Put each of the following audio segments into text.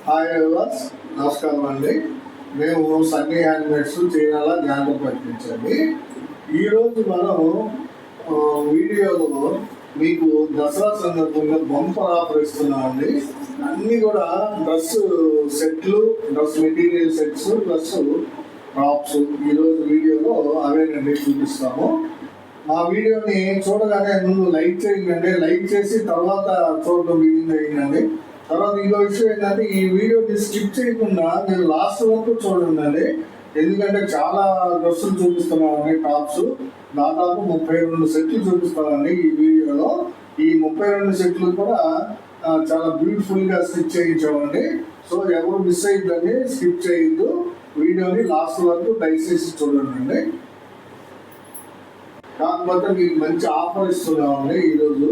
Hi viewers, నమస్కారం అండి. మేము సన్నీ హ్యాండ్మేడ్స్ చీరాల జ్ఞానం ప్రకటించండి. ఈరోజు మనం వీడియోలో మీకు దసరా సందర్భంగా బంపర్ ఆఫర్ ఇస్తున్నామండి. అన్నీ కూడా డ్రెస్ సెట్లు, dress material sets plus tops ఈరోజు వీడియోలో అవేనండి చూపిస్తాము. మా వీడియోని చూడగానే ముందు లైక్ చేయండి, లైక్ చేసి తర్వాత చూడడం బిగిన్ చేయండి. తర్వాత ఇంకో విషయం ఏంటంటే ఈ వీడియోని స్కిప్ చేయకుండా మీరు లాస్ట్ వరకు చూడండి. ఎందుకంటే చాలా డ్రెస్సులు చూపిస్తున్నామండి, టాప్స్ దాదాపు 32 సెట్లు చూపిస్తామండి ఈ వీడియోలో. ఈ 32 సెట్లు కూడా చాలా బ్యూటిఫుల్గా స్టిచ్ చేయించామండి. సో ఎవరు మిస్ అయ్యిందని స్కిప్ చేయొద్దు, వీడియోని లాస్ట్ వరకు దయచేసి చూడండి. కాకపోతే మీకు మంచి ఆఫర్ ఇస్తున్నామండి ఈరోజు.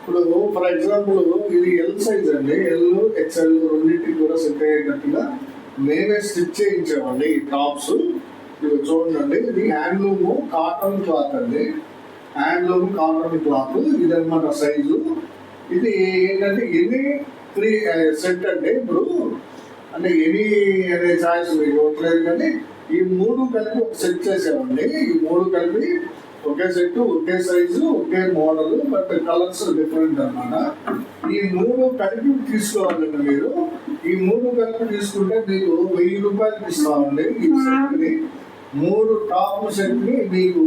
ఇప్పుడు ఫర్ ఎగ్జాంపుల్ ఇది ఎల్ సైజ్ అండి, ఎల్ ఎక్స్ఎల్ రెండింటికి కూడా సెట్ అయ్యేటట్టుగా మేమే స్టిచ్ చేయించామండి ఈ టాప్స్. ఇది చూడండి, ఇది హ్యాండ్లూమ్ కాటన్ క్లాత్ అండి, హ్యాండ్లూమ్ కాటన్ క్లాత్ ఇది అనమాట సైజు. ఇది ఏంటంటే ఎనీ 3 సెట్ అండి. ఇప్పుడు అంటే ఎనీ అనే ఛాయిస్ మీకు ఇవ్వట్లేదు, కానీ ఈ 3 కలిపి ఒక సెట్ చేసామండి. ఈ 3 కలిపి ఒకే సెట్, ఒకే సైజు, ఒకే మోడల్, బట్ కలర్స్ డిఫరెంట్ అనమాట. ఈ 3 కలిపి తీసుకోవాలండి మీరు. ఈ 3 కలిపి తీసుకుంటే మీకు 1000 రూపాయలకి ఇస్తామండి ఈ సెట్ని. 3 టాప్ సెట్ని మీకు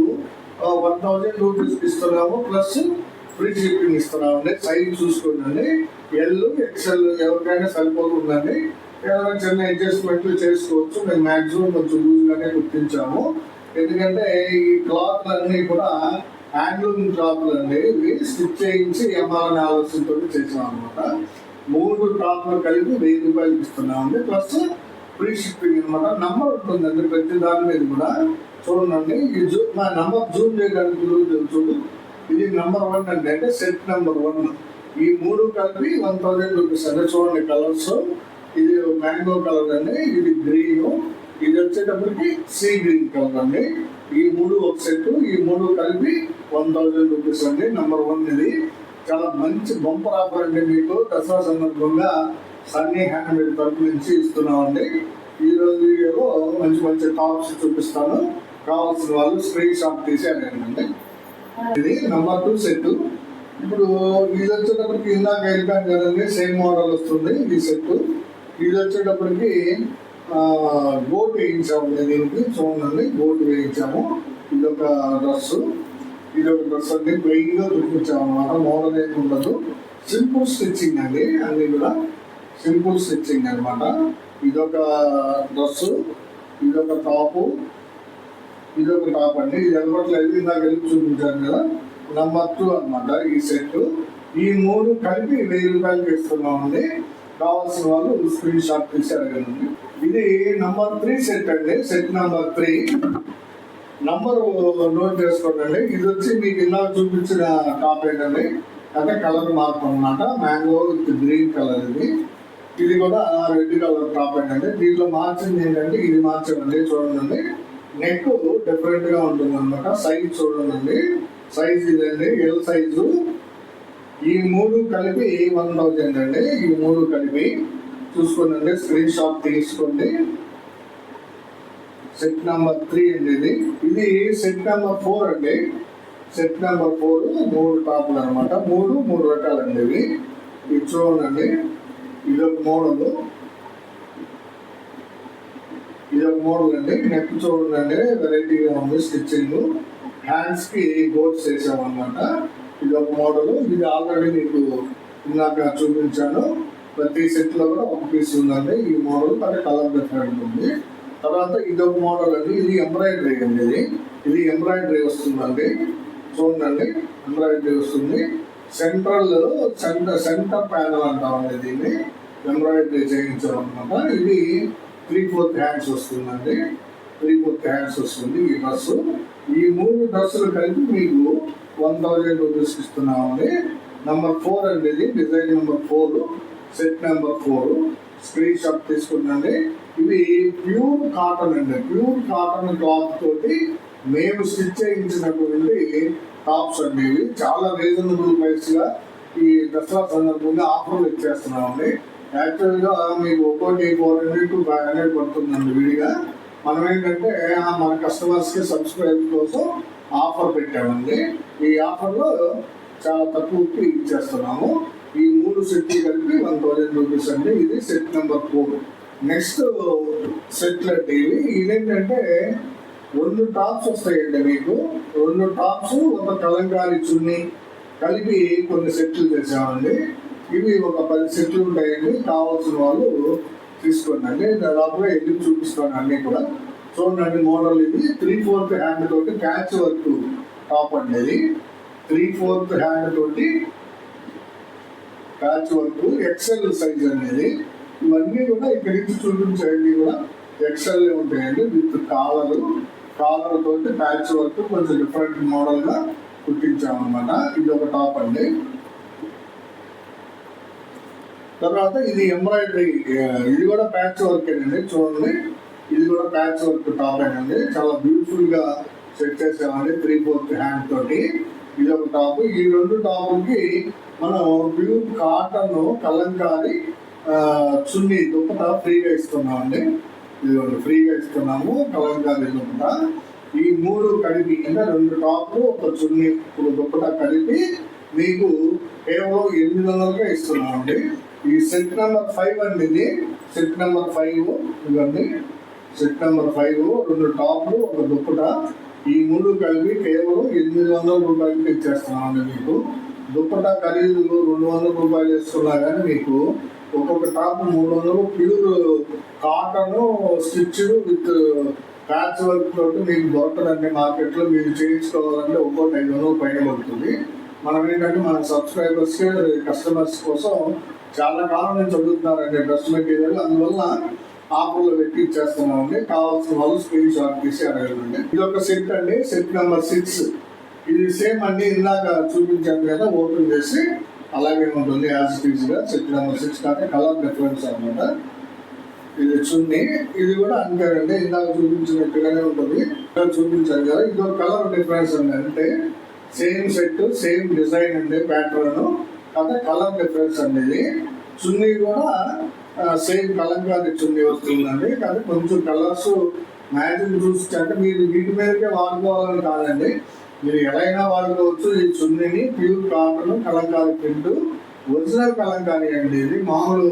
1000 రూపీస్ ఇస్తున్నాము, ప్లస్ ఫ్రీ షిప్పింగ్ ఇస్తున్నామండి. సైజ్ చూసుకోండి, ఎల్ ఎక్స్ఎల్ ఎవరికైనా సరిపోతుందండి. ఏదైనా చిన్న అడ్జస్ట్మెంట్లు చేసుకోవచ్చు. మేము మ్యాక్సిమం కొంచెం లూజ్గానే గుర్తించాము, ఎందుకంటే ఈ క్లాత్లు అన్నీ కూడా హ్యాండ్లూమ్ క్లాత్లు అండి. ఇవి స్టిచ్ చేయించి ఎంఆర్ఎన్ ఆలోచనతో చేసాం అనమాట. 3 టాప్లు కలిపి 1000 రూపాయలకి ఇస్తున్నామండి, ప్లస్ ఫ్రీ షిప్పింగ్ అనమాట. నంబర్ ఉంటుందండి ప్రతి దాని మీద కూడా. చూడండి, ఈ మా నంబర్ జూమ్ చేయడానికి చూడు. ఇది నెంబర్ 1 అండి, అంటే సెట్ నెంబర్ 1. ఈ 3 కలిపి 1000 రూపీస్ అంటే చూడండి కలర్స్. ఇది మ్యాంగో కలర్ అండి, ఇది గ్రీన్, ఇది వచ్చేటప్పటికి సీ గ్రీన్ కలర్ అండి. ఈ 3 ఒక సెట్, ఈ 3 కలిపి 1000 రూపీస్ అండి. నెంబర్ 1 ఇది. చాలా మంచి బంపర్ ఆఫర్ అండి మీకు దసరా సందర్భంగా సన్నీ హ్యాండ్మేడ్ తరపు నుంచి ఇస్తున్నామండి. ఈరోజు వీడియోలో మంచి మంచి టాప్స్ చూపిస్తాను. కావాల్సిన వాళ్ళు స్క్రీన్ షాట్ తీసి అడగండి. ఇది నెంబర్ 2 సెట్. ఇప్పుడు ఇది వచ్చేటప్పటికి ఇందాక వెళ్ళాను కదండి, సేమ్ మోడల్ వస్తుంది ఈ సెట్. ఇది వచ్చేటప్పటికి బోట్ వేయించాము దీనికి. చూడండి, బోట్ వేయించాము. ఇదొక డ్రెస్, ఇదొక డ్రెస్ అండి. ప్లెయిన్గా చూపించాము అనమాట, మోడల్ ఏమి ఉండదు. సింపుల్ స్టిచ్చింగ్ అండి, అన్నీ కూడా సింపుల్ స్టిచ్చింగ్ అనమాట. ఇదొక డ్రెస్, ఇదొక టాపు, ఇదొక టాప్ అండి. ఇది వెళ్ళట్లేదు, ఇందాక వెళ్ళి చూపించాను కదా, నెంబర్ 2 అనమాట ఈ సెట్. ఈ 3 కలిపి 1000 రూపాయలకి ఇస్తున్నామండి. కావాల్సిన వాళ్ళు స్క్రీన్ షాట్ తీసి అడగండి. ఇది నెంబర్ 3 సెట్ అండి, సెట్ నెంబర్ 3. నంబర్ నోట్ చేసుకోండి. ఇది వచ్చి మీకు ఇందాక చూపించిన టాప్ ఏంటండి, అంటే కలర్ మార్పు అనమాట. మ్యాంగో విత్ గ్రీన్ కలర్ ఇది. ఇది కూడా రెడ్ కలర్ టాప్ ఏంటంటే, దీంట్లో మార్చింది ఏంటంటే ఇది మార్చండి. చూడండి, నెక్ డిఫరెంట్ గా ఉంటుంది అనమాట. సైజ్ చూడండి, సైజ్ ఇదండి, ఎల్ సైజు. ఈ 3 కలిపి 1000 అండి. ఈ 3 కలిపి చూసుకోండి, స్క్రీన్ షాట్ తీసుకోండి. సెట్ నెంబర్ 3 అండి ఇది. ఇది సెట్ నెంబర్ 4 అండి. సెట్ నెంబర్ 4 3 టాపులు అనమాట. 3 రకాలండి ఇవి. ఇది చూడండి, ఇదొక మోడల్, ఇదొక మోడల్ అండి. నెక్ చూడండి, వెరైటీగా ఉంది స్టిచ్చింగ్. హ్యాండ్స్ కి గోట్స్ వేసామన్నమాట. ఇది ఒక మోడల్. ఇది ఆల్రెడీ మీకు ఇందాక చూపించాను. ప్రతి సెట్ లో కూడా ఒక పీస్ ఉందండి ఈ మోడల్, అంటే కలర్ డిఫరెంట్ ఉంది. తర్వాత ఇదొక మోడల్ అండి, ఇది ఎంబ్రాయిడరీ అండి. ఇది ఎంబ్రాయిడరీ వస్తుందండి. చూడండి, ఎంబ్రాయిడరీ వస్తుంది. సెంటర్ ప్యానల్ అంటామండి దీన్ని, ఎంబ్రాయిడరీ చేయించామన్నమాట. ఇది 3/4 హ్యాండ్స్ వస్తుందండి, 3/4 హ్యాండ్స్ వస్తుంది ఈ డ్రెస్. ఈ 3 డ్రెస్సులు కలిపి మీకు 1000 రూపీస్ ఇస్తున్నామండి. నెంబర్ 4 అండి ఇది, design number 4, set number 4. Screenshot తీసుకుందండి. ఇవి ప్యూర్ కాటన్ అండి, ప్యూర్ కాటన్ క్లాత్ తోటి మేము స్టిచ్ చేయించినటువంటి టాప్స్ అండి. ఇవి చాలా రీజనబుల్ ప్రైస్ గా ఈ దసరా సందర్భంగా ఆఫర్లు ఇచ్చేస్తున్నామండి. యాక్చువల్గా మీకు ఒక్కోటి 400 to 500 పడుతుందండి విడిగా. మనం ఏంటంటే మన కస్టమర్స్కి సబ్స్క్రైబ్ కోసం ఆఫర్ పెట్టామండి. ఈ ఆఫర్లో చాలా తక్కువకి ఇచ్చేస్తున్నాము. ఈ 3 సెట్లు కలిపి 1000 రూపీస్ అండి. ఇది సెట్ నెంబర్ 4. నెక్స్ట్ సెట్లు అంటే ఇదేంటంటే 2 టాప్స్ వస్తాయండి మీకు. 2 టాప్స్, ఒక కలంకారీ చున్నీ కలిపి కొన్ని సెట్లు చేసామండి. ఇవి ఒక 10 సెట్లు ఉంటాయండి. కావాల్సిన వాళ్ళు తీసుకోండి. దాదాపుగా వెళ్ళి చూపిస్తాను అన్నీ కూడా. చూడండి మోడల్ ఇది 3/4 హ్యాండ్ తోటి ప్యాచ్ వర్క్ టాప్ అండి. ఇది 3/4 హ్యాండ్ తోటి ప్యాచ్ వర్క్ ఎక్సెల్ సైజ్ అనేది. ఇవన్నీ కూడా ఇక్కడి నుంచి చూపించేవి కూడా ఎక్సెల్ ఉంటాయండి. విత్ కాలర్ తోటి ప్యాచ్ వర్క్ కొంచెం డిఫరెంట్ మోడల్ గా కుట్టించామన్నమాట. ఇది ఒక టాప్ అండి. తర్వాత ఇది ఎంబ్రాయిడరీ, ఇది కూడా ప్యాచ్ వర్క్ అండి. చూడండి, ఇది కూడా ప్యాచ్ వర్క్ టాప్ అండి. చాలా బ్యూటిఫుల్ గా సెట్ చేసామండి 3/4 హ్యాండ్ తోటి. ఇది ఒక టాప్. ఈ 2 టాపులకి మనం ప్యూర్ కాటన్ కలంకారీ చున్నీ దుప్పట ఫ్రీగా ఇస్తున్నామండి. ఇది ఫ్రీగా ఇస్తున్నాము కలంకారీ దుప్పట. ఈ 3 కలిపి అంటే 2 టాప్లు, ఒక చున్నీ, ఒక దుప్పట కలిపి మీకు కేవలం 800కే ఇస్తున్నామండి. ఈ సెట్ నెంబర్ 5 అండి. ఇది సెట్ నెంబర్ 5 ఇవ్వండి. సెట్ నెంబర్ 5 2 టాప్లు, ఒక దుప్పట, ఈ 3 కలిపి కేవలం 800 రూపాయలకి ఇచ్చేస్తున్నామండి. మీకు దుప్పట ఖరీదు 200 రూపాయలు వేసుకున్నా కానీ మీకు ఒక్కొక్క top 300 pure cotton stitched with patch work తోటి మీకు దొరకదండి మార్కెట్లో. మీరు చేయించుకోవాలంటే ఒక్కొక్క 500 పైన పడుతుంది. మనం ఏంటంటే మన సబ్స్క్రైబర్స్ కస్టమర్స్ కోసం చాలా కాలం నుంచి అడుగుతున్నారండి డ్రెస్ మెటీరియల్. అందువల్ల ఆఫర్లో పెట్టి ఇచ్చేస్తున్నామండి. కావాల్సిన వాళ్ళు స్క్రీన్ షాట్ తీసి అడగండి. ఇది ఒక సెట్ అండి. Set number 6. ఇది సేమ్ అండి, ఇందాక చూపించాను కదా, ఓపెన్ చేసి అలాగే ఉంటుంది యాజ్ ఇట్ ఈజ్ గా. సెట్ నెంబర్ 6 కానీ కలర్ డిఫరెన్స్ అనమాట. ఇది చున్నీ, ఇది కూడా అంతేనండి, ఇందాక చూపించినట్టుగానే ఉంటుంది. ఇక్కడ చూపించాను కదా, ఇది ఒక కలర్ డిఫరెన్స్ అండి. అంటే సేమ్ సెట్, సేమ్ డిజైన్ అండి, ప్యాటర్న్, అదే కలర్ డిఫరెన్స్ అండి. ఇది చున్నీ కూడా సేమ్ కలంకారీ చున్నీ వస్తుందండి. కానీ కొంచెం కలర్స్ మ్యాచింగ్ చూసి అంటే మీరు వీటి మీదకే వాడుకోవాలని కాదండి, మీరు ఎలా అయినా వాడుకోవచ్చు. ఈ చున్నీని pure cotton kalamkari print, original kalamkari అండి. ఇది మామూలు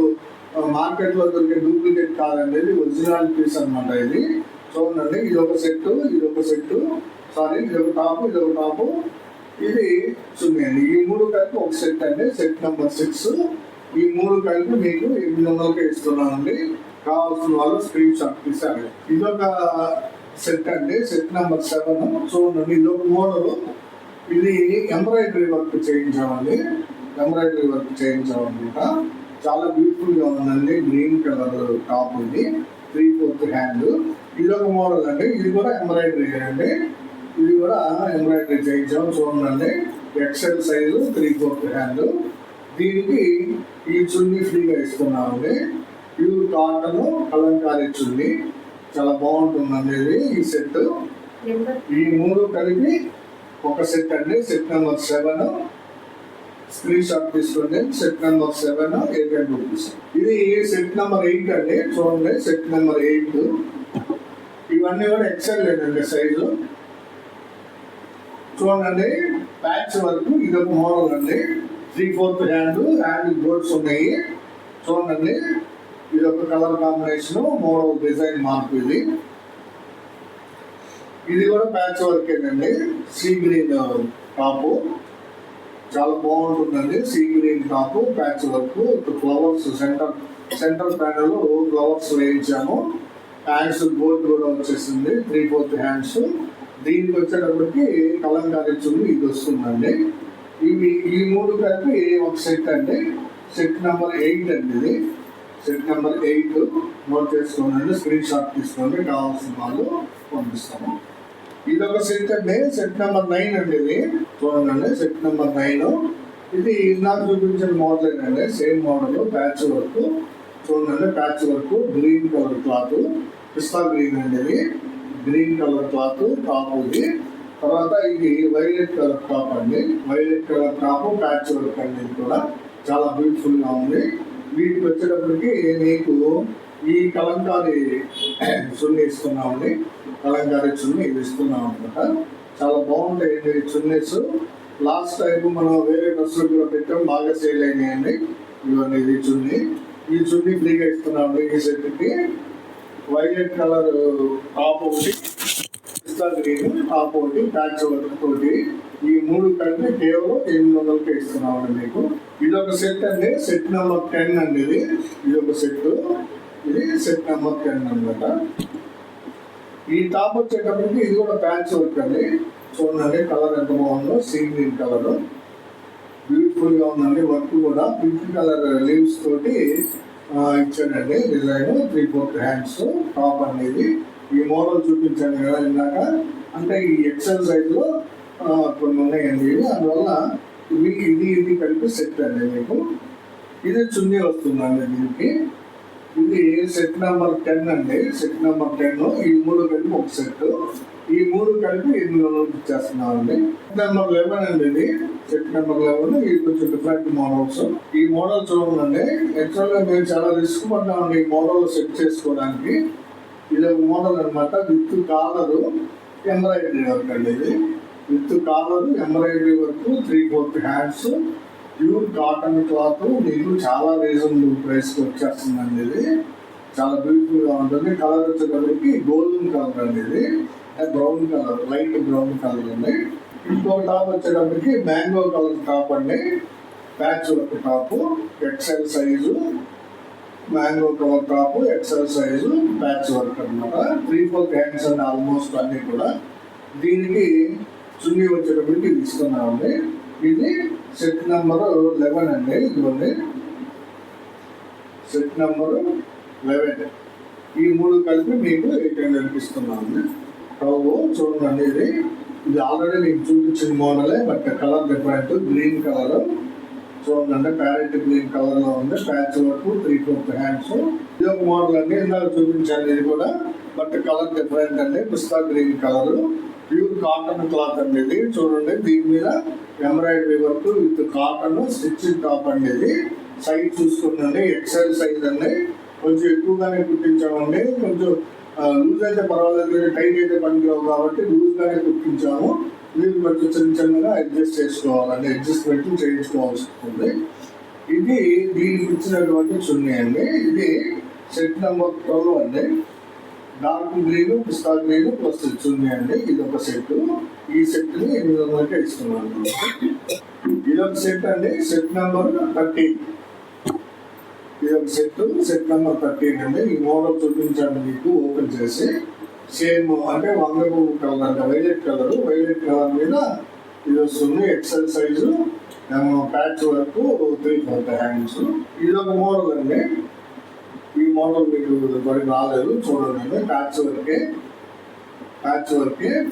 మార్కెట్లో దొరికే డూప్లికేట్ కాదండి, ఇది ఒరిజినల్ పీస్ అనమాట. ఇది చూడండి, ఇది ఒక సెట్, ఇది ఒక సెట్, సారీ ఇది ఒక టాపు, ఇది ఒక టాపు, ఇది చున్నీ అండి. ఈ 3 కలిపి ఒక సెట్ అండి. Set number 6. ఈ 3 కలిపి మీకు 800కే ఇస్తున్నానండి. కావాల్సిన వాళ్ళు స్క్రీన్ షాట్ తీసారు. ఇదొక సెట్ అండి. Set number 7. చూడండి, ఇదొక మోడల్. ఇది ఎంబ్రాయిడరీ వర్క్ చేయించామండి. ఎంబ్రాయిడరీ వర్క్ చేయించామన్నమాట. చాలా బ్యూటిఫుల్ గా ఉందండి. గ్రీన్ కలర్ టాప్ ఇది 3/4 హ్యాండ్. ఇదొక మోడల్ అండి. ఇది కూడా ఎంబ్రాయిడరీ అండి. ఇది కూడా ఎంబ్రాయిడరీ చేయించాము. చూడండి, ఎక్సెల్ సైజు 3/4 హ్యాండ్. దీనికి ఈ చున్నీ ఫ్రీగా ఇస్తున్నామండి. ప్యూర్ కాటన్ కలంకారీ చున్నీ, చాలా బాగుంటుందండి ఇది. ఈ సెట్, ఈ 3 కలిపి ఒక సెట్ అండి. Set number 7. స్క్రీన్ షాట్ తీసుకోండి. Set number 7 800 rupees. ఇది సెట్ నెంబర్ 8 అండి. చూడండి, సెట్ నెంబర్ 8. ఇవన్నీ కూడా ఎక్సెల్ లేదండి సైజు. చూడండి, ప్యాచ్ వర్క్, ఇది ఒక మోడల్ అండి. 3/4 హ్యాండ్ బోర్డ్స్ ఉన్నాయి. చూడండి, ఇది ఒక కలర్ కాంబినేషన్, మోడల్ డిజైన్ మార్పు. ఇది కూడా ప్యాచ్ వర్క్ అండి. సీ గ్రీన్ టాపు, చాలా బాగుంటుందండి. Sea green top, patch work, flowers, centre panel flowers వేయించాము. హ్యాండ్స్ బోర్డు కూడా వచ్చేసింది 3/4 హ్యాండ్స్. దీనికి వచ్చేటప్పటికి కలంకారీ చున్నీ ఇది వస్తుందండి. ఈ 3 కలిపి ఒక సెట్ అండి. సెట్ నెంబర్ 8 అండి. ఇది సెట్ నెంబర్ 8. నోట్ చేసుకోండి, స్క్రీన్ షాట్ తీసుకోండి, కావాల్సిన వాళ్ళు పంపిస్తాము. ఇది ఒక సెట్ అండి. సెట్ నెంబర్ 9 అండి. ఇది చూడండి, సెట్ నెంబర్ 9. ఇది ఇందాక చూపించిన మోడల్ అండి. Same model, patch work. చూడండి, patch work, green colour cloth, pista green అండి. ఇది గ్రీన్ కలర్ క్లాత్ టాప్ ఇది. తర్వాత ఇది వైలెట్ కలర్ టాప్ అండి. Violet colour top, patch work అండి. ఇది కూడా చాలా బ్యూటిఫుల్ గా ఉంది. వీటికి వచ్చేటప్పటికి నీకు ఈ కలంకారీ చున్నీ ఇస్తున్నామండి. కలంకారీ చున్నీ ఇది ఇస్తున్నాం అనమాట. చాలా బాగుంటాయండి చున్నీస్. లాస్ట్ టైం మనం వేరే డ్రెస్సులు కూడా పెట్టాం, బాగా సేల్ అయినాయండి. ఇవన్నీ ఇది చున్నీ, ఈ చున్నీ ఫ్రీగా ఇస్తున్నామండి. ఈ సెట్కి వైలెట్ కలర్ టాప్ ఒకటి, పిస్తా గ్రీన్ టాప్ ఒకటి, ప్యాచ్ వర్క్ తోటి ఈ 3 కలిపి కేవలం 800కే ఇస్తున్నామండి మీకు. ఇది ఒక సెట్ అండి, సెట్ నెంబర్ 10 అండి. ఇది ఒక సెట్, ఇది సెట్ నెంబర్ 10 అనమాట. ఈ టాప్ వచ్చేటప్పటికి ఇది కూడా ప్యాచ్ వర్క్ అండి. చూడండి కలర్ ఎంత బాగుందో, సీ గ్రీన్ కలర్ బ్యూటిఫుల్ గా ఉందండి. వర్క్ కూడా పింక్ కలర్ లీవ్స్ తోటి ఇచ్చానండి డిజైన్. 3/4 హ్యాండ్స్ టాప్ అనేది. ఈ మోడల్ చూపించాను కదా ఇందాక, అంటే ఈ ఎక్సెల్ సైజ్ లో కొన్ని ఉన్నాయండి. అందువల్ల ఇది కలిపి సెట్ అండి మీకు. ఇది చున్నీ వస్తుందండి దీనికి. ఇది సెట్ నెంబర్ 10 అండి. సెట్ నెంబర్ 10 ఈ 3 కలిపి ఒక సెట్. ఈ 3 కలిపి 800 ఇచ్చేస్తున్నాం అండి. సెట్ నెంబర్ 11 అండి. ఇది సెట్ నెంబర్ 11. ఇది కొంచెం డిఫరెంట్ మోడల్స్. ఈ మోడల్ చూడండి, యాక్చువల్గా మేము చాలా రిస్క్ పడ్డామండి ఈ మోడల్ సెట్ చేసుకోవడానికి. ఇది ఒక మోడల్ అనమాట. విత్ కాలరు ఎంబ్రాయిడరీ వర్క్ అండి. ఇది with collar embroidery work, 3/4 hands, pure cotton cloth. మీకు చాలా రీజనబుల్ ప్రైస్కి వచ్చేస్తుందండి. ఇది చాలా బ్యూటిఫుల్ గా ఉంటుంది. కలర్ వచ్చేటప్పటికి గోల్డెన్ కలర్ అండి. ఇది brown colour, light brown colour అండి. ఇంకో టాప్ వచ్చేటప్పటికి మ్యాంగో కలర్ టాప్ అండి. Patch work top, XL size mango colour top, XL size, patch work అనమాట. 3/4 హ్యాండ్స్ అండి ఆల్మోస్ట్ అన్ని కూడా. దీనికి చున్నీ వచ్చేటప్పటికి ఇది ఇస్తున్నామండి. ఇది సెట్ నెంబర్ 11 అండి. ఇదిగోండి సెట్ నెంబర్ 11. ఈ 3 కలిపి మీకు 800 ఇస్తున్నామండి. చూడండి ఇది ఆల్రెడీ మీకు చూపించిన మోడలే, but colour different. Green colour చూడండి, ప్యారెట్ గ్రీన్ కలర్ లో ఉంది. Patch work, 3/4 hands. ఇది ఒక మోడల్ అండి, ఇందాక చూపించాను ఇది కూడా, బట్ కలర్ డిఫరెంట్ అండి. Pista green colour, pure cotton cloth అండి. ఇది చూడండి, దీని మీద embroidery work with cotton stitching top అండి. ఇది సైజ్ చూసుకుందండి, ఎక్సెల్ సైజ్ అండి. కొంచెం ఎక్కువగానే కుట్టించామండి. కొంచెం లూజ్ అయితే పర్వాలేదు, టైట్ అయితే పనికిరావు కాబట్టి లూజ్ గానే కుట్టించాము. మీరు కొంచెం చిన్నగా అడ్జస్ట్ చేసుకోవాలండి, అడ్జస్ట్మెంట్ చేయించుకోవాల్సి ఉంటుంది. ఇది దీనికి ఇచ్చినటువంటి చున్నీ అండి. ఇది సెట్ నెంబర్ 12 అండి. డార్క్ గ్రీన్, పిస్తా గ్రీన్ ప్లస్ చున్నీ అండి. ఇది ఒక సెట్. ఈ సెట్ ని 800కే ఇస్తున్నాను. ఇది ఒక సెట్ అండి, సెట్ నెంబర్ 13. ఇది ఒక సెట్ నెంబర్ 13 అండి. ఈ మోడల్ చూపించాను మీకు ఓపెన్ చేసి. సేమ్ అంటే వంగపు కలర్ అంటే వైలెట్ కలర్ మీద ఇది వస్తుంది. XL size, patch work, 3/4 hands. ఇది ఒక మోడల్ అండి. ఈ మోడల్ మీకు మరి రాలేదు చూడండి. ప్యాచ్ వర్కే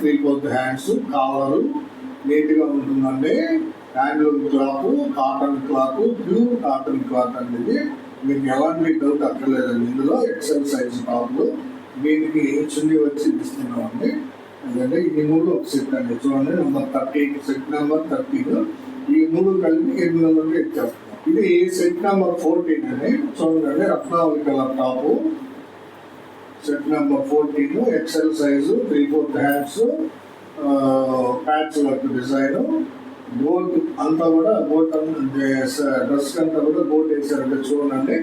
3/4 హ్యాండ్స్, కాలరు నీట్గా ఉంటుందండి. Handloom cloth, cotton cloth, pure cotton cloth అండి. ఇది మీకు ఎలాంటి డౌట్ అక్కర్లేదండి. ఇందులో ఎక్సెల్ సైజ్ టాప్లు దీనికి చున్నీ వచ్చి ఇస్తున్నామండి. ఎందుకంటే ఈ 3 ఒక సెట్ అండి. చూడండి నెంబర్ 13, సెట్ నెంబర్ 13. ఈ 3 కలిపి 800కే ఇచ్చేస్తాం. ఇది సెట్ నెంబర్ 14 అండి. చూడండి Ratnavali colour top, set number 14, XL size, 3/4 hands, patch work design. Boat అంతా కూడా డ్రెస్ అంతా కూడా బోట్ వేసారంటే చూడండి.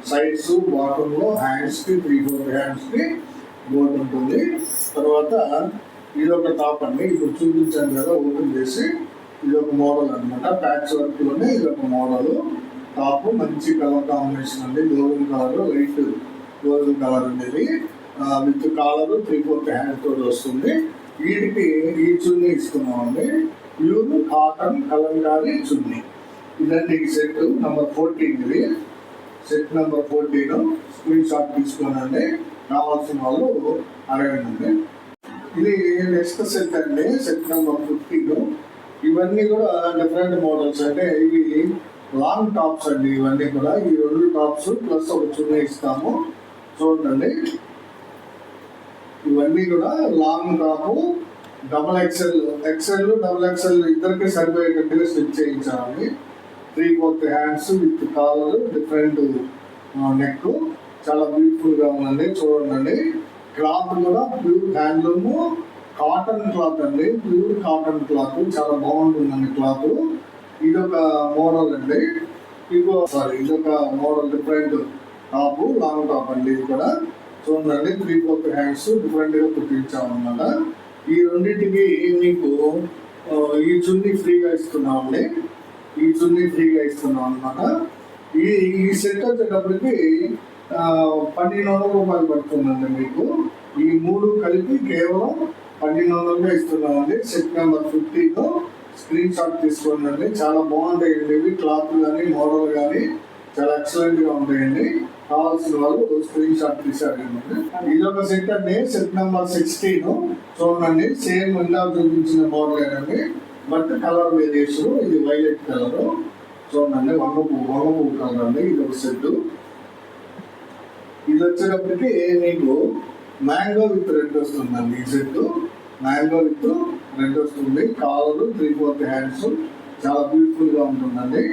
సైడ్స్ బాటమ్ లో హ్యాండ్స్ కి 3/4 హ్యాండ్స్ కి బోట్ ఉంటుంది. తర్వాత ఇది ఒక టాప్ అండి. ఇప్పుడు చూపించాను కదా ఓపెన్ చేసి. ఇది ఒక మోడల్ అనమాట. ప్యాచ్ వర్క్ లోనే ఇది ఒక మోడల్ టాప్. మంచి కలర్ కాంబినేషన్ అండి. Golden colour, light golden colour ఉండేది విత్ కాలర్, 3/4 హ్యాండ్ తోటి వస్తుంది. వీటికి ఈ చున్నీ ఇస్తున్నామండి. ప్యూర్ కాటన్ కలంకారీ చున్నీ. ఇదండి ఈ సెట్ నెంబర్ 14. ఇది సెట్ నెంబర్ 14. స్క్రీన్ షాట్ తీసుకోనండి, కావాల్సిన వాళ్ళు అడగండి. ఇది నెక్స్ట్ సెట్ అండి, సెట్ నెంబర్ 15. ఇవన్నీ కూడా డిఫరెంట్ మోడల్స్. అంటే ఇవి లాంగ్ టాప్స్ అండి. ఇవన్నీ కూడా ఈ 2 టాప్స్ ప్లస్ ఒక చున్నీ ఇస్తాము. చూడండి ఇవన్నీ కూడా long top, double XL, double XL ఇద్దరికి సరిపోయేటట్టుగా స్టిచ్ చేయించామండి. 3/4 hands with collar, different neck, చాలా బ్యూటిఫుల్ గా ఉందండి. చూడండి, క్లాత్ కూడా ప్యూర్ హ్యాండ్లూమ్ కాటన్ క్లాత్ అండి, ప్యూర్ కాటన్ క్లాత్, చాలా బాగుంటుందండి క్లాత్. ఇదొక మోడల్ అండి, ఇదొక model different top, long top అండి. ఇది కూడా చూడండి, 3/4 హ్యాండ్స్ డిఫరెంట్ గా కుట్టించామన్నమాట. ఈ రెండింటికి మీకు ఈ చున్నీ ఫ్రీగా ఇస్తున్నామండి, ఈ చున్నీ ఫ్రీగా ఇస్తున్నాం అనమాట. ఈ సెట్ వచ్చేటప్పటికి 1,200 రూపాయలు పడుతుందండి మీకు. ఈ మూడు కలిపి కేవలం 1,200గా ఇస్తున్నామండి. సెట్ నెంబర్ 15 స్క్రీన్ షాట్ తీసుకోండి. చాలా బాగుంటాయండి ఇవి, క్లాత్ కానీ మోడల్ కానీ చాలా ఎక్సలెంట్ గా ఉంటాయండి. కావాల్సిన వాళ్ళు స్క్రీన్ షాట్ తీసారండి. ఇదొక సెట్ అండి, సెట్ నెంబర్ 16. చూడండి, సేమ్ ఇందాక చూపించిన మోడల్ అండి, బట్ కలర్ వేరియేషన్. ఇది వైలెట్ కలర్. చూడండి, వంగ పువ్వు కలర్ అండి. ఇది ఒక సెట్. ఇది వచ్చేటప్పటికి మీకు మ్యాంగో విత్ రెడ్ వస్తుందండి. ఈ సెట్ మ్యాంగో విత్ రెడ్ వస్తుంది. కాలర్, 3/4 హ్యాండ్స్, చాలా బ్యూటిఫుల్ గా ఉంటుందండి.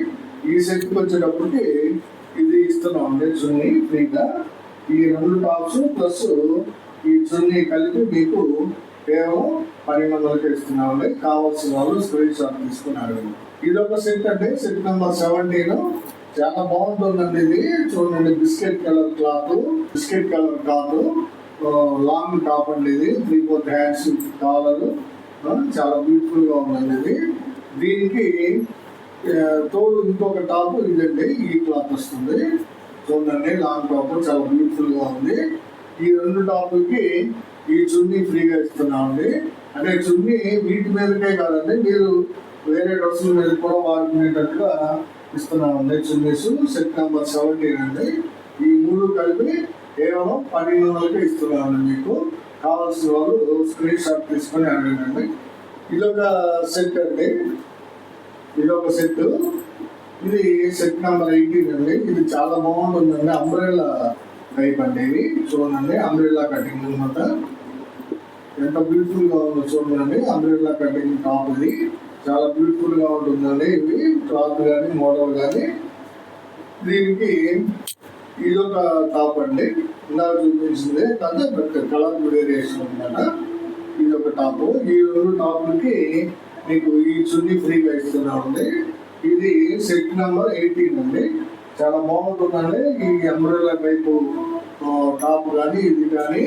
ఈ సెట్ వచ్చేటప్పటికి ఇది ఇస్తున్నామండి చున్నీ ఫ్రీగా. ఈ 2 టాప్స్ ప్లస్ ఈ చున్నీ కలిపి మీకు కేవలం 1,200కి ఇస్తున్నామండి. కావాల్సిన వాళ్ళు స్క్రీన్ షాట్ తీసుకున్నారు. ఇదొక సెట్ అండి, సెట్ నెంబర్ 17. చాలా బాగుంటుందండి ఇది. చూడండి, biscuit colour cloth, long top అండి. ఇది 3/4 హ్యాండ్స్ కాలర్, చాలా బ్యూటిఫుల్ గా ఉందండి ఇది. దీనికి తోడు ఇంకొక టాప్ ఇదండి, ఈ క్లాత్ వస్తుంది. చూడండి, లాంగ్ టాప్ చాలా బ్యూటిఫుల్ గా ఉంది. ఈ 2 టాపులకి ఈ చున్నీ ఫ్రీగా ఇస్తున్నామండి. అంటే చున్నీ వీటి మీదకే కాదండి, మీరు వేరే డ్రెస్సుల మీద కూడా వాడుకునేటట్టుగా ఇస్తున్నామండి చున్నీస్. సెట్ నెంబర్ 17 అండి. ఈ 3 కలిపి కేవలం 1,200కి ఇస్తున్నామండి. మీకు కావాల్సిన వాళ్ళు స్క్రీన్ షాట్ తీసుకొని అడగండి. ఇదొక సెట్ అండి, ఇదొక సెట్. ఇది సెట్ నెంబర్ 18 అండి. ఇది చాలా బాగుంటుందండి, అంబ్రెల్లా టైప్ అండి. ఇది చూడండి, అంబ్రెల్లా కటింగ్ అనమాట. ఎంత బ్యూటిఫుల్ గా ఉందో చూడండి. అంబ్రెల్లా కటింగ్ టాప్ ఇది చాలా బ్యూటిఫుల్ గా ఉంటుందండి. ఇవి క్లాత్ కానీ మోడల్ కానీ. దీనికి ఇదొక టాప్ అండి, ఇందాక చూపించింది అదే, బట్ కలర్ వేరియేషన్ అనమాట. ఇదొక టాప్. ఈ 2 టాపులకి మీకు ఈ చున్నీ ఫ్రీగా ఇస్తున్నామండి. ఇది సెట్ నెంబర్ 18 అండి. చాలా బాగుంటుందండి. ఈ అంబ్రెల్లా టైపు టాప్ కానీ ఇది కానీ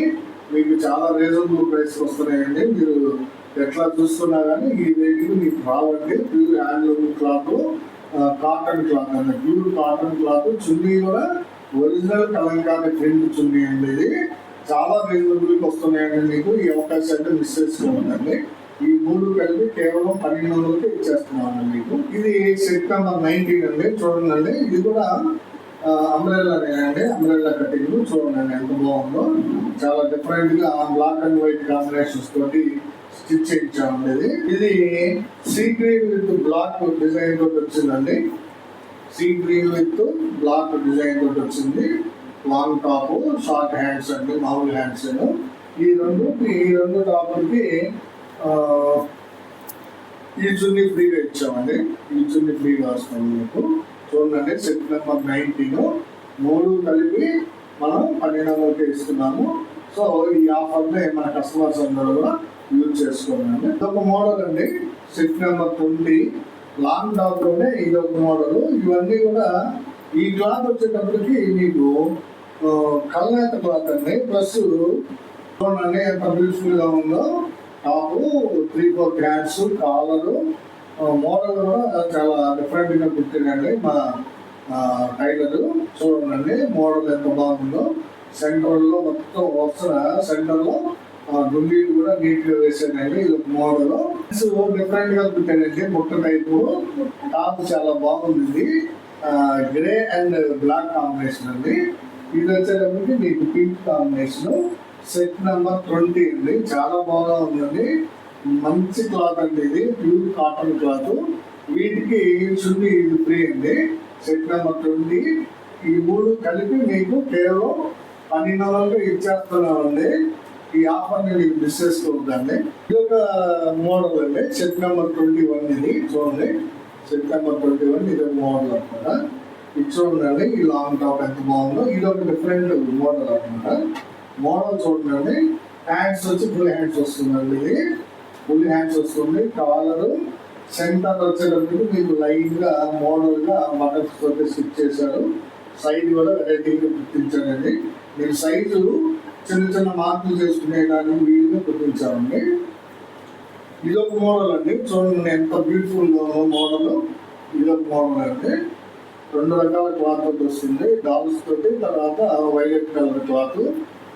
మీకు చాలా రీజనబుల్ ప్రైస్ వస్తున్నాయండి. మీరు ఎట్లా చూస్తున్నా కానీ ఈ రేటుకి మీకు రావండి. Pure handloom cloth, cotton cloth అండి, ప్యూర్ కాటన్ క్లాత్. చున్నీ కూడా ఒరిజినల్ తెలంగాణ ప్రింట్ చున్నీ అండి. ఇది చాలా రీజనబుల్కి వస్తున్నాయండి. మీకు ఈ అవకాశాన్ని మిస్ చేసుకోవద్దండి. ఈ 3 కలిపి కేవలం 1,200కి ఇచ్చేస్తున్నామండి మీకు. ఇది సెట్ నెంబర్ 19 అండి. చూడండి, ఇది కూడా అంబ్రెల్లానే అండి, అంబ్రెల్లా కటింగ్. చూడండి ఎంత బాగుందో, చాలా డిఫరెంట్ గా బ్లాక్ అండ్ వైట్ కాంబినేషన్స్ తోటి స్టిచ్ చేయించామండి. ఇది sea green with black design తోటి వచ్చిందండి. Sea green with black design తోటి వచ్చింది. లాంగ్ టాప్, షార్ట్ హ్యాండ్స్ అండి, మామూలు హ్యాండ్స్. ఈ రెండు టాపులకి ఈ చున్నీ ఫ్రీగా ఇచ్చామండి. ఈ చున్నీ ఫ్రీగా వస్తుంది మీకు. చూడండి, సెట్ నెంబర్ 19. 3 కలిపి మనం 1,200కి ఇస్తున్నాము. సో ఈ ఆఫర్ని మన కస్టమర్స్ అందరూ కూడా యూజ్ చేసుకోండి. ఇదొక మోడల్ అండి, సెట్ నెంబర్ 20. లాంగ్ టాప్ లోనే ఇదొక మోడల్. ఇవన్నీ కూడా ఈ క్లాత్ వచ్చేటప్పటికి మీకు కల్నేత క్లాత్ అండి. ప్లస్ చూడండి ఎంత బ్యూటిఫుల్ గా ఉందో. టాప్ 3/4 హ్యాండ్స్, కాలరు, మోడల్ కూడా చాలా డిఫరెంట్ గా కుట్టిందండి మా టైలర్. చూడండి మోడల్ ఎంత బాగుందో. సెంటర్ లో మొత్తం వస్తున్న సెంటర్ లో దుండీలు కూడా నీట్ గా వేసానండి. ఇది ఒక మోడల్ డిఫరెంట్ గా కుట్టానండి. బుట్ట టైపు టాప్ చాలా బాగుంది. గ్రే అండ్ బ్లాక్ కాంబినేషన్ అండి. ఇది వచ్చేటప్పటికి మీకు పింక్ కాంబినేషన్. సెట్ నెంబర్ 20 అండి. చాలా బాగా ఉందండి, మంచి క్లాత్ అండి. ఇది ప్యూర్ కాటన్ క్లాత్. వీటికి చున్నీ ఇది ఫ్రీ అండి. Set number 20. ఈ 3 కలిపి మీకు కేవలం 1,200గా ఇచ్చేస్తున్నామండి. ఈ ఆఫర్ని మీకు మిస్ చేసుకోవద్దండి. ఇది ఒక మోడల్ అండి, సెట్ నెంబర్ 21. ఇది చూడండి, సెప్టెంబర్ 21 ఇది ఒక మోడల్ అనమాట. ఇది చూడండి ఈ లాంగ్ టాప్ ఎంత బాగుందో. ఇది ఒక డిఫరెంట్ మోడల్ అనమాట. మోడల్ చూడండి, హ్యాండ్స్ వచ్చి ఫుల్ హ్యాండ్స్ వస్తుందండి. ఇది ఫుల్ హ్యాండ్స్ వస్తుంది. కాలర్ సెంటర్ వచ్చేటప్పటికి మీకు లైన్ గా మోడల్ గా బటన్స్ తోటి స్టిచ్ చేశారు. సైజ్ కూడా వెరైటీగా గుర్తించారండి. మీరు సైజు చిన్న చిన్న మార్పులు చేసుకునేదానికి వీలుగా గుర్తించామండి. ఇది ఒక మోడల్ అండి. చూడండి ఎంత బ్యూటిఫుల్ మోడల్. ఇది ఒక మోడల్ అండి. 2 రకాల క్లాత్ వస్తుంది. డాల్స్ తోటి, తర్వాత వైలెట్ కలర్ క్లాత్.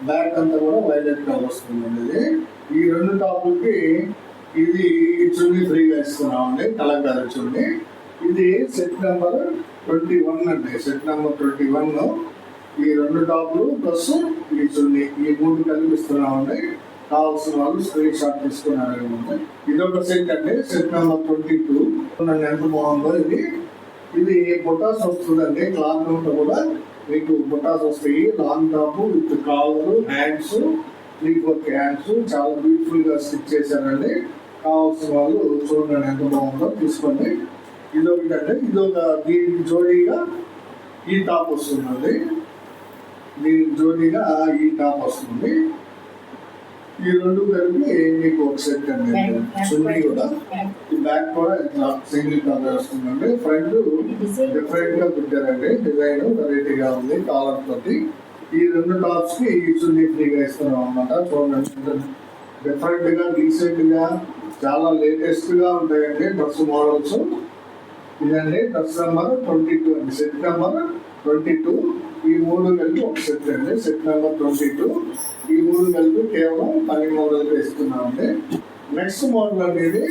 బ్యాక్ అంతా కూడా వైలెట్ కలర్ వస్తుందండి. ఇది ఈ 2 టాపులకి ఇది చున్నీ ఫ్రీగా ఇస్తున్నామండి. కలంకారీ చున్నీ. ఇది సెట్ నెంబర్ 21 అండి. Set number 21. ఈ 2 టాపులు ప్లస్ ఈ చున్నీ, ఈ 3 కల్పిస్తున్నామండి. కావాల్సిన వాళ్ళు స్క్రీన్ షాట్ తీసుకున్నారండి. ఇది ఒక సెట్ అండి. Set number 22. ఎంత బాగుందో ఇది. ఇది బొటాస్ వస్తుందండి. క్లాత్ కూడా మీకు బొటాస్ వస్తాయి. Long top with collar, hands, 3/4 hands చాలా బ్యూటిఫుల్ గా స్టిచ్ చేశారండి. కావాల్సిన వాళ్ళు చూడండి ఎంత బాగుందో తీసుకోండి. ఇది ఒకటండి. ఇది ఒక దీనికి జోడీగా ఈ టాప్ వస్తుందండి. దీనికి జోడీగా ఈ టాప్ వస్తుంది. ఈ 2 కలిపి మీకు ఒక సెట్ అండి. చున్నీ కూడా ఈ బ్యాక్ కూడా ఇట్లా సింగిల్ కలర్ వస్తుందండి. ఫ్రంట్ డిఫరెంట్ గా పెట్టారండి. డిజైన్ వెరైటీగా ఉంది కాలర్ తోటి. ఈ 2 టాప్స్ కి ఈ చున్నీ ఫ్రీగా ఇస్తున్నాం అన్నమాట. చూడండి డిఫరెంట్ గా, డీసెంట్ గా, చాలా లేటెస్ట్ గా ఉంటాయండి డ్రెస్ మోడల్స్. ఇదండి డ్రెస్ నెంబర్ 22 అండి. Set number 22. ఈ 3 కలిపి ఒక సెట్ అండి. Set number 22. ఈ 3 కలిపి కేవలం 10 ఇస్తున్నామండి. నెక్స్ట్ మోడల్ అనేది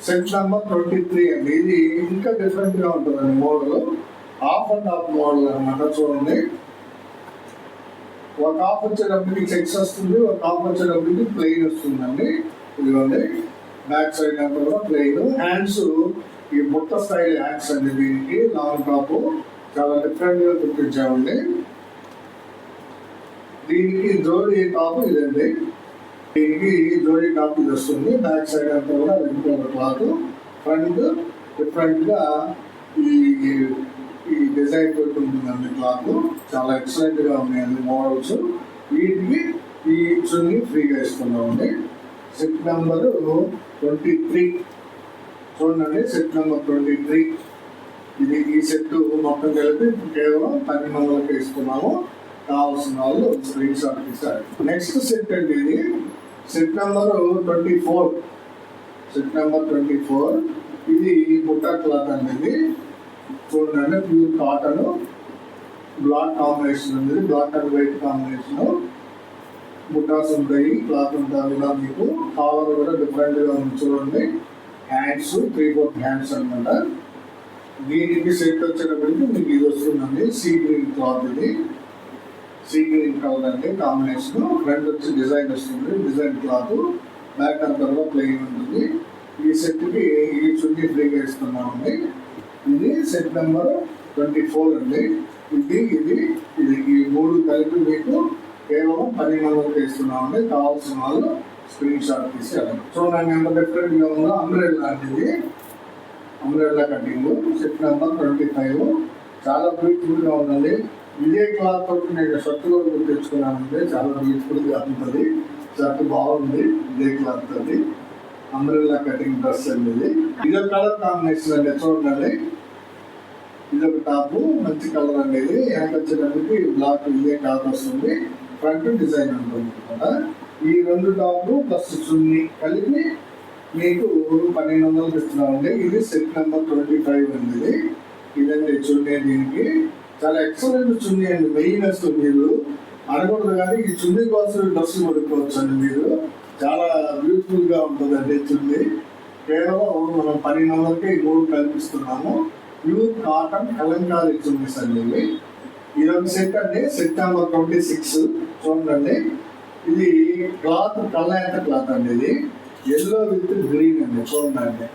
సెట్ నెంబర్ 23 అండి. ఇది ఇంకా డిఫరెంట్ గా ఉంటుందండి model. Half and half model అనమాట. చూడండి, ఒక హాఫ్ వచ్చేటప్పటికి చెక్స్ వస్తుంది, ఒక హాఫ్ వచ్చేటప్పటికి ప్లెయిన్ వస్తుందండి. ఇదిగోండి బ్యాక్ సైడ్ అంతా కూడా ప్లెయిన్. హ్యాండ్స్ ఈ బుట్ట స్టైల్ హ్యాండ్స్ అండి. దీనికి లాంగ్ టాప్ చాలా డిఫరెంట్ గా గుర్తించామండి. దీనికి జోడీ టాప్ ఇదండి. దీనికి జోడీ టాప్ ఇది వస్తుంది. బ్యాక్ సైడ్ అంతా కూడా red colour cloth. Front different గా ఈ డిజైన్ తోటి ఉంటుందండి క్లాత్. చాలా ఎక్సలెంట్ గా ఉన్నాయండి మోడల్స్. వీటికి ఈ చున్నీ ఫ్రీగా ఇస్తున్నామండి. సెట్ నెంబర్ 23 చూడండి. Set number 23. ఇది ఈ సెట్ మొత్తం కలిపి కేవలం 10 ఇస్తున్నాము. కావాల్సిన వాళ్ళు స్క్రీన్ షాట్ తీస్తారు. నెక్స్ట్ సెట్ అండి. ఇది సెట్ నెంబర్ 24. Set number 24. ఇది బుట్టా క్లాత్ అనేది. చూడండి ప్యూర్ కాటన్ బ్లాక్ కాంబినేషన్ ఉంది. Black and white combination. Buttas ఉంటాయి, క్లాత్ ఉంటాయి కూడా. మీకు కాలర్ కూడా డిఫరెంట్ గా ఉంది. చూడండి హ్యాండ్స్ 3/4 హ్యాండ్స్ అనమాట. దీనికి సెట్ వచ్చేటప్పటికి మీకు ఇది వస్తుందండి. Sea green cloth. ఇది సీ గ్రీన్ కలర్ అండి కాంబినేషన్. ఫ్రంట్ వచ్చి డిజైన్ వస్తుంది. Design cloth. బ్యాక్ అంతా కూడా ప్లెయిన్ ఉంటుంది. ఈ సెట్ కి ఈ చున్నీ ఫ్రీగా ఇస్తున్నామండి. ఇది సెట్ నెంబర్ 24 అండి. ఇది ఇది ఇది ఈ 3 కలిపి మీకు కేవలం 10 ఇస్తున్నామండి. కావాల్సిన వాళ్ళు స్క్రీన్ షాట్ తీసేయాలి. చూడండి ఎంత డిఫరెంట్ గా ఉందో. అంబ్రెల్లా అండి. Umbrella cutting. Set number 25. చాలా బ్యూటిఫుల్ గా ఉందండి. ఇదే క్లాత్ తోటి నేను షర్ట్ కూడా తెచ్చుకున్నానండి. చాలా బ్యూటిఫుల్ గా ఉంటుంది. షర్ట్ బాగుంది ఇదే క్లాత్ తోటి. అంబ్రెల్లా కటింగ్ డ్రెస్ అండి. ఇదే కలర్ కాంబినేషన్ అండి. చూడండి ఇదొక టాప్ మంచి కలర్ అనేది. వెనక వచ్చేటప్పటికి బ్లాక్ ఇదే క్లాత్ వస్తుంది. ఫ్రంట్ డిజైన్ ఉంటుంది అనమాట. ఈ 2 టాప్లు ప్లస్ చున్నీ కలిపి మీకు 1200 ఇస్తున్నామండి. ఇది సెట్ నెంబర్ 25 అండి. ఇదండి చున్నీ. దీనికి చాలా ఎక్సలెంట్ చున్నీ అండి. మెయిన్ అసలు మీరు అనకూడదు కానీ ఈ చున్నీ కోసం డ్రెస్ కొనుక్కోవచ్చు అండి. మీరు చాలా బ్యూటిఫుల్ గా ఉంటుందండి చున్నీ. కేవలం మనం 1200కి 3 కల్పిస్తున్నాము. ప్యూర్ కాటన్ కలంకారీ చున్నీస్ అండి. ఇది ఒక సెట్ అండి. Set number 26. చూడండి ఇది క్లాత్ కల్లాంత క్లాత్ అండి. ఇది ఎల్లో విత్ గ్రీన్ అండి. చూడండి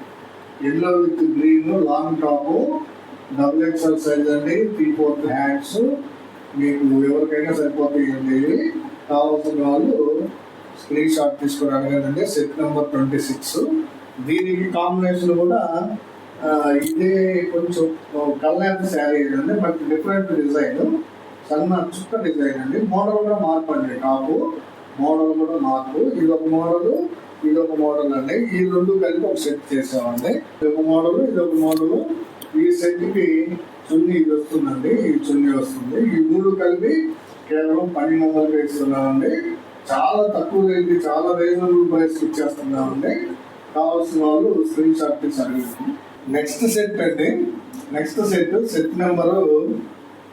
yellow with green long top XXL size అండి. 3/4 హ్యాండ్స్. మీకు ఎవరికైనా సరిపోతాయండి. ఇవి కావాల్సిన వాళ్ళు స్క్రీన్ షాట్ తీసుకోవడానికి. Set number 26. దీనికి కాంబినేషన్ కూడా ఇదే కొంచెం కల్యాణ శారీ అండి, బట్ డిఫరెంట్ డిజైన్, సన్న చుక్క డిజైన్ అండి. మోడల్ కూడా మార్పు అండి, టాపు మోడల్ కూడా మార్పు. ఇదొక మోడల్, ఇదొక మోడల్ అండి. ఈ రెండు కలిపి ఒక సెట్ చేసామండి. ఇదొక మోడల్, ఇదొక మోడల్. ఈ సెట్కి చున్నీ ఇది వస్తుందండి, ఈ చున్నీ వస్తుంది. ఈ మూడు కలిపి కేవలం 1200 ఇస్తున్నామండి. చాలా తక్కువ రేట్, చాలా రీజనబుల్ ప్రైస్ ఇచ్చేస్తున్నామండి. కావాల్సిన వాళ్ళు స్క్రీన్ షాట్ తీసి అడిగి. నెక్స్ట్ సెట్ అండి, నెక్స్ట్ సెట్ నెంబరు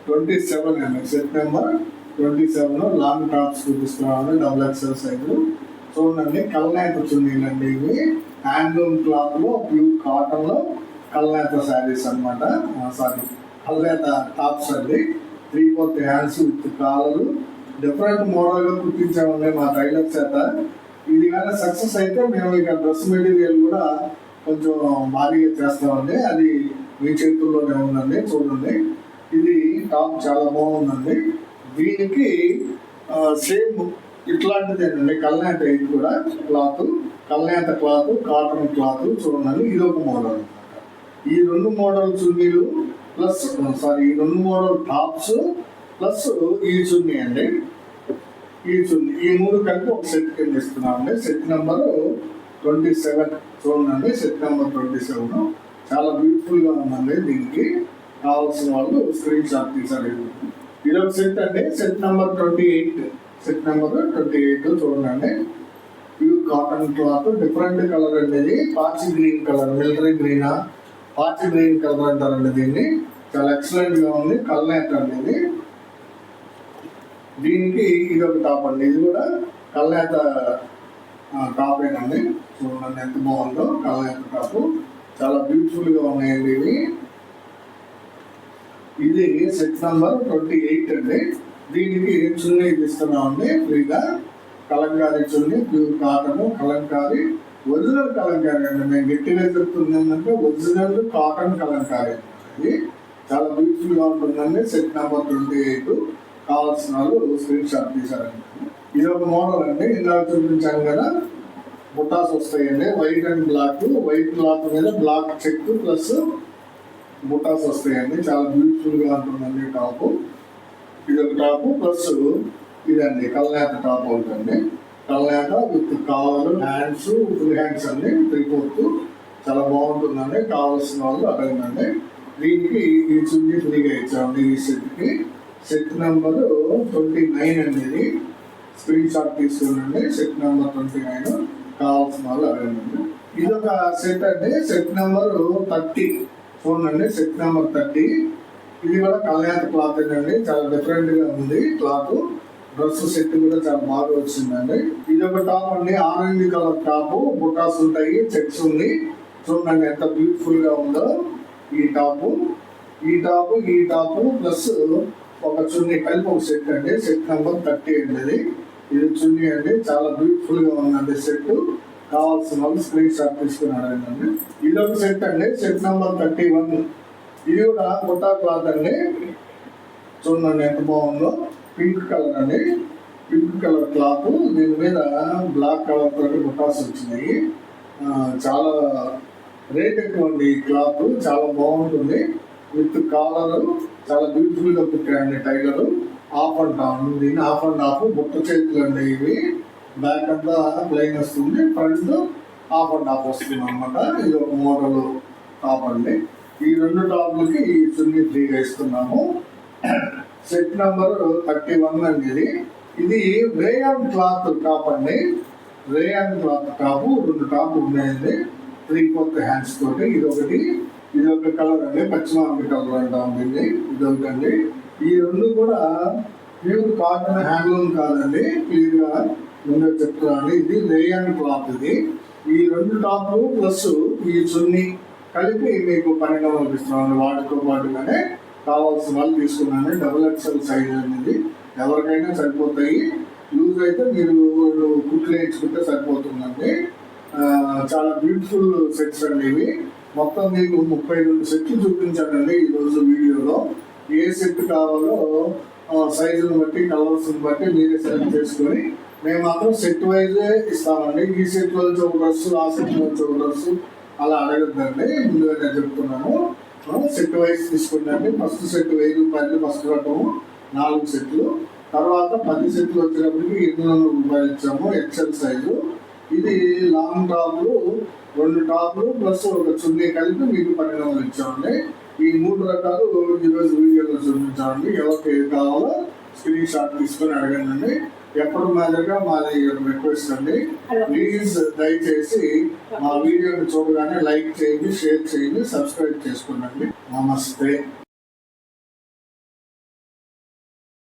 27 అండి. సెట్ నెంబర్ 27 లాంగ్ టాప్స్ చూపిస్తున్నామండి, డబుల్ ఎక్స్ఎల్ సైజు. చూడండి, కల్నేత చున్నీలు అండి ఇవి. హ్యాండ్లూమ్ క్లాత్ లో, ప్యూర్ కాటన్ లో కల్నేత శారీస్ అనమాట. సారీ, కల్నేత టాప్స్ అండి. 3/4 hands with collar. Different model గా కుట్టించామండి మా టైలర్ చేత. ఇది కానీ సక్సెస్ అయితే మేము ఇక డ్రెస్ మెటీరియల్ కూడా కొంచెం భారీగా చేస్తామండి. అది మీ చేతుల్లోనే ఉందండి. చూడండి, ఇది టాప్ చాలా బాగుందండి. దీనికి సేమ్ ఇట్లాంటిదేనండి కల్నేత. ఇది కూడా క్లాత్, కల్నేత క్లాత్, కాటన్ క్లాత్. చూడండి, ఇది ఒక మోడల్ అనమాట. ఈ రెండు మోడల్ చున్నీలు ప్లస్ ఈ రెండు మోడల్ టాప్స్ ప్లస్ ఈ చున్నీ అండి, ఈ చున్నీ, ఈ మూడు కలిపి ఒక సెట్ కింద ఇస్తున్నామండి. Set number 27. చూడండి, సెట్ నెంబర్ 27 చాలా బ్యూటిఫుల్ గా ఉందండి. దీనికి కావాల్సిన వాళ్ళు స్క్రీన్ షాట్ తీసారు. ఇదొక సెట్ అండి, సెట్ నెంబర్ 28. సెట్ నెంబర్ 28 చూడండి, pure cotton cloth, different colour అండి. ఇది పాచి గ్రీన్ కలర్, మిలిటరీ గ్రీనా, పాచి గ్రీన్ కలర్ అంటారండి దీన్ని. చాలా ఎక్సలెంట్ గా ఉంది. కల్నేత అండి ఇది. దీనికి ఇది ఒక టాప్ అండి, ఇది కూడా కల్నేత టాప్ ఏనండి. చూడండి ఎంత బాగుందో, కల్నేత టాప్. చాలా బ్యూటిఫుల్ గా ఉన్నాయండి ఇవి. ఇది సెట్ నంబర్ 28 అండి. దీనికి చున్నీ ఇస్తున్నామండి ఫ్రీగా. కలంకారీ చున్నీ, pure cotton kalamkari, original kalamkari అండి. మేము గట్టిగా చెప్తుంది ఏంటంటే ఒరిజినల్ కాటన్ కలంకారీ. ఇది చాలా బ్యూటిఫుల్ గా ఉంటుందండి. Set number 28. కావాల్సిన వాళ్ళు స్క్రీన్ షాట్ తీసారండి. ఇది ఒక మోడల్ అండి, ఇందాక చూపించాను కదా. బుట్టాస్ వస్తాయండి, white and black. White cloth మీద బ్లాక్ చెక్ ప్లస్ బుట్టాస్ వస్తాయండి. చాలా బ్యూటిఫుల్ గా ఉంటుందండి టాప్. ఇది ఒక టాప్ ప్లస్ ఇదండి కల్నేత టాప్ అవుతుంది. Kalnetha with collar, hands, full hands అండి, 3/4. చాలా బాగుంటుందండి. కావాల్సిన వాళ్ళు అడగండి. దీనికి ఈ చున్నీ ఫ్రీగా ఇచ్చామండి ఈ సెట్కి. సెట్ నెంబర్ 29 అండి. ఇది స్క్రీన్ షాట్ తీసుకునండి. సెట్ నెంబర్ 29 కావాల్సిన వాళ్ళు అడగండి. ఇది ఒక సెట్ అండి, సెట్ నెంబర్ 30. చూడండి, సెట్ నెంబర్ 30. ఇది కూడా కల్నేత క్లాత్ అండి. చాలా డిఫరెంట్ గా ఉంది క్లాత్. డ్రెస్ సెట్ కూడా చాలా బాగా వచ్చిందండి. ఇది ఒక టాప్ అండి, ఆరెంజ్ కలర్ టాప్. బుటాస్ ఉంటాయి, చెక్స్ ఉంది. చూడండి ఎంత బ్యూటిఫుల్ గా ఉందో ఈ టాప్. ఈ టాప్ ప్లస్ ఒక చున్నీ కలిపి ఒక సెట్ అండి. సెట్ నెంబర్ 30 అండి. ఇది చున్నీ అండి, చాలా బ్యూటిఫుల్ గా ఉందండి సెట్. కావాల్సిన వాళ్ళు స్క్రీన్ షాట్ తీసుకుని అడగండి. ఇది ఒక సెట్ అండి, సెట్ నెంబర్ 31. ఇది కూడా బుట్టా క్లాత్ అండి. చూడండి ఎంత బాగుందో. పింక్ కలర్ అండి, పింక్ కలర్ క్లాత్. దీని మీద బ్లాక్ కలర్ తోటి బుట్టాస్ వచ్చినాయి. చాలా రేట్ ఎక్కువ అండి ఈ క్లాత్. చాలా బాగుంటుంది. విత్ కాలర్ చాలా బ్యూటిఫుల్ గా కుట్టాయండి టైలర్. ఆఫ్ అండ్ ఆన్, దీన్ని ఆఫ్ అండ్ ఆఫ్ బుట్ట చేతులు అండి ఇవి. బ్యాక్ అంతా ప్లెయిన్ వస్తుంది, ఫ్రంట్ ఆఫ్ అండ్ ఆఫ్ వస్తుంది అనమాట. ఇది ఒక మోడల్ టాప్ అండి. ఈ రెండు టాప్లకి ఈ చున్నీ ఫ్రీగా ఇస్తున్నాము. సెట్ నెంబర్ 31 అండి. ఇది రేయాన్ క్లాత్ టాప్ అండి. రేయాన్ క్లాత్ టాప్, రెండు టాప్ ఉన్నాయండి 3/4 హ్యాండ్స్ తోటి. ఇది ఒక కలర్ అండి, పశ్చిమాంబి కలర్ అంటాం దీన్ని. ఇది ఒకటండి. ఈ రెండు కూడా ప్యూర్ కాటన్, హ్యాండ్లూమ్ కాదండి, క్లియర్ గా ముందే చెప్తున్నాను. ఇది రేయాన్ క్లాత్. ఇది ఈ రెండు టాప్ ప్లస్ ఈ చున్నీ కలిపి మీకు 1200 ఇస్తున్నాను. వాటితో పాటుగానే కావాల్సిన వాళ్ళు తీసుకున్నాను. డబుల్ ఎక్స్ఎల్ సైజ్ అనేది ఎవరికైనా సరిపోతాయి. లూజ్ అయితే మీరు కుట్లు వేయించుకుంటే సరిపోతుందండి. చాలా బ్యూటిఫుల్ సెట్స్ అండి ఇవి. మొత్తం మీకు 32 సెట్లు చూపించానండి ఈరోజు వీడియోలో. ఏ సెట్ కావాలో సైజుని బట్టి, కలర్స్ని బట్టి మీరే సెలెక్ట్ చేసుకొని మేము మాత్రం సెట్ వైజే ఇస్తామండి. ఈ సెట్ నుంచి ఒక డ్రెస్, ఆ సెట్ నుంచి ఒక డ్రెస్, అలా అడగద్దండి. ముందుగా నేను చెప్తున్నాను. సెట్ వైజ్ తీసుకుందండి. ఫస్ట్ సెట్ 1000 రూపాయలు ఫస్ట్ రకము 4 సెట్లు. తర్వాత 10 సెట్లు వచ్చేటప్పటికి 800 రూపాయలు ఇచ్చాము ఎక్సెల్ సైజు. ఇది లాంగ్ టాప్లు 2 టాప్లు ప్లస్ ఒక చున్నీ కలిపి మీకు 1200 ఇచ్చామండి. ఈ 3 రకాలు ఈరోజు వీడియోలో చూపించామండి. ఎవరికి ఏది కావాలో స్క్రీన్ షాట్ తీసుకొని అడగండి. ఎప్పుడు మాదిరిగా మాది రిక్వెస్ట్ అండి, ప్లీజ్ దయచేసి మా వీడియోని చూడగానే లైక్ చేయండి, షేర్ చేయండి, సబ్స్క్రైబ్ చేసుకోండి. నమస్తే.